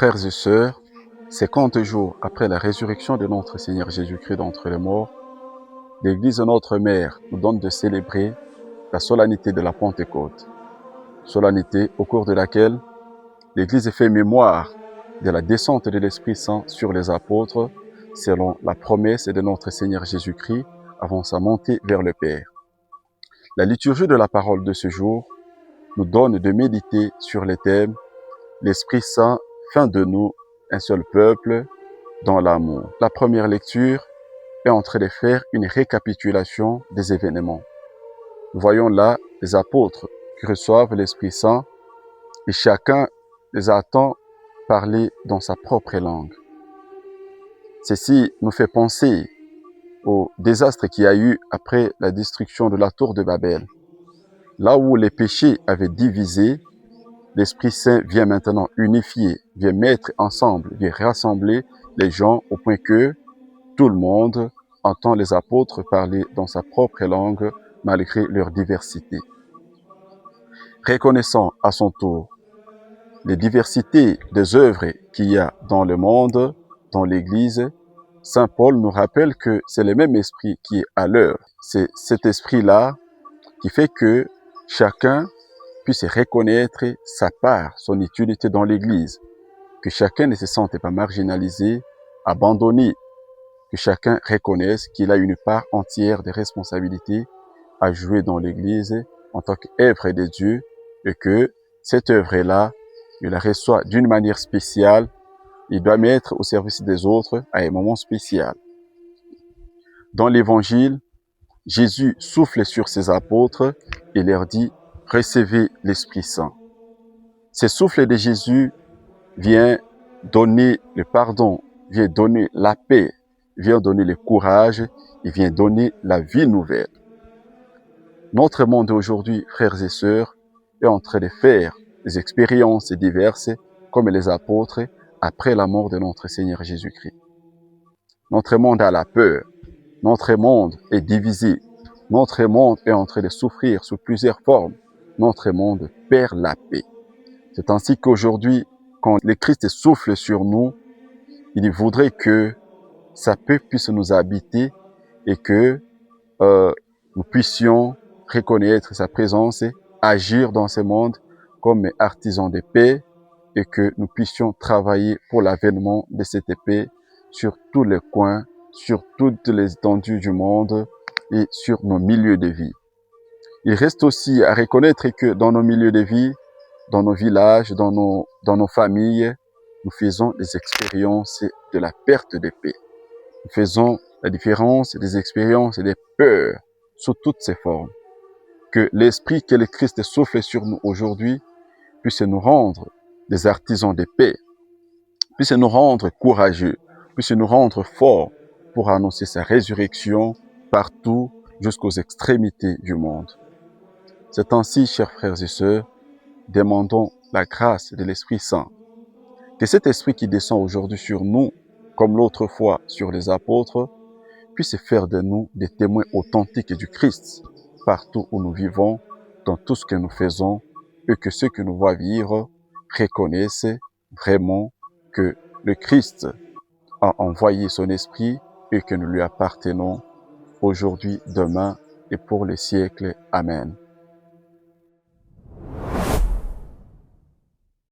Frères et sœurs, 50 jours après la résurrection de notre Seigneur Jésus-Christ d'entre les morts, l'Église de notre Mère nous donne de célébrer la solennité de la Pentecôte, solennité au cours de laquelle l'Église fait mémoire de la descente de l'Esprit Saint sur les apôtres, selon la promesse de notre Seigneur Jésus-Christ avant sa montée vers le Père. La liturgie de la parole de ce jour nous donne de méditer sur les thèmes « L'Esprit Saint fait de nous un seul peuple dans l'amour ». La première lecture est en train de faire une récapitulation des événements. Nous voyons là les apôtres qui reçoivent l'Esprit Saint et chacun les attend parler dans sa propre langue. Ceci nous fait penser au désastre qu'il y a eu après la destruction de la tour de Babel. Là où les péchés avaient divisé, l'Esprit Saint vient maintenant unifier, vient mettre ensemble, vient rassembler les gens au point que tout le monde entend les apôtres parler dans sa propre langue malgré leur diversité. Reconnaissant à son tour les diversités des œuvres qu'il y a dans le monde, dans l'Église, Saint Paul nous rappelle que c'est le même esprit qui est à l'œuvre. C'est cet esprit-là qui fait que chacun puisse reconnaître sa part, son utilité dans l'Église, que chacun ne se sente pas marginalisé, abandonné, que chacun reconnaisse qu'il a une part entière de responsabilité à jouer dans l'Église en tant qu'œuvre de Dieu et que cette œuvre-là, il la reçoit d'une manière spéciale, il doit mettre au service des autres à un moment spécial. Dans l'Évangile, Jésus souffle sur ses apôtres et leur dit « Recevez l'Esprit Saint ». Ce souffle de Jésus vient donner le pardon, vient donner la paix, vient donner le courage et vient donner la vie nouvelle. Notre monde aujourd'hui, frères et sœurs, est en train de faire des expériences diverses comme les apôtres après la mort de notre Seigneur Jésus-Christ. Notre monde a la peur, notre monde est divisé, notre monde est en train de souffrir sous plusieurs formes, notre monde perd la paix. C'est ainsi qu'aujourd'hui, quand le Christ souffle sur nous, il voudrait que sa paix puisse nous habiter et que nous puissions reconnaître sa présence et agir dans ce monde comme artisans de paix et que nous puissions travailler pour l'avènement de cette paix sur tous les coins, sur toutes les étendues du monde et sur nos milieux de vie. Il reste aussi à reconnaître que dans nos milieux de vie, dans nos villages, dans nos familles, nous faisons des expériences de la perte de paix. Nous faisons la différence des expériences et des peurs sous toutes ces formes. Que l'esprit que le Christ souffle sur nous aujourd'hui puisse nous rendre des artisans de paix, puisse nous rendre courageux, puisse nous rendre forts pour annoncer sa résurrection partout jusqu'aux extrémités du monde. C'est ainsi, chers frères et sœurs, demandons la grâce de l'Esprit Saint. Que cet esprit qui descend aujourd'hui sur nous, comme l'autre fois sur les apôtres, puisse faire de nous des témoins authentiques du Christ, partout où nous vivons, dans tout ce que nous faisons, et que ceux que nous voient vivre reconnaissent vraiment que le Christ a envoyé son esprit et que nous lui appartenons aujourd'hui, demain et pour les siècles. Amen.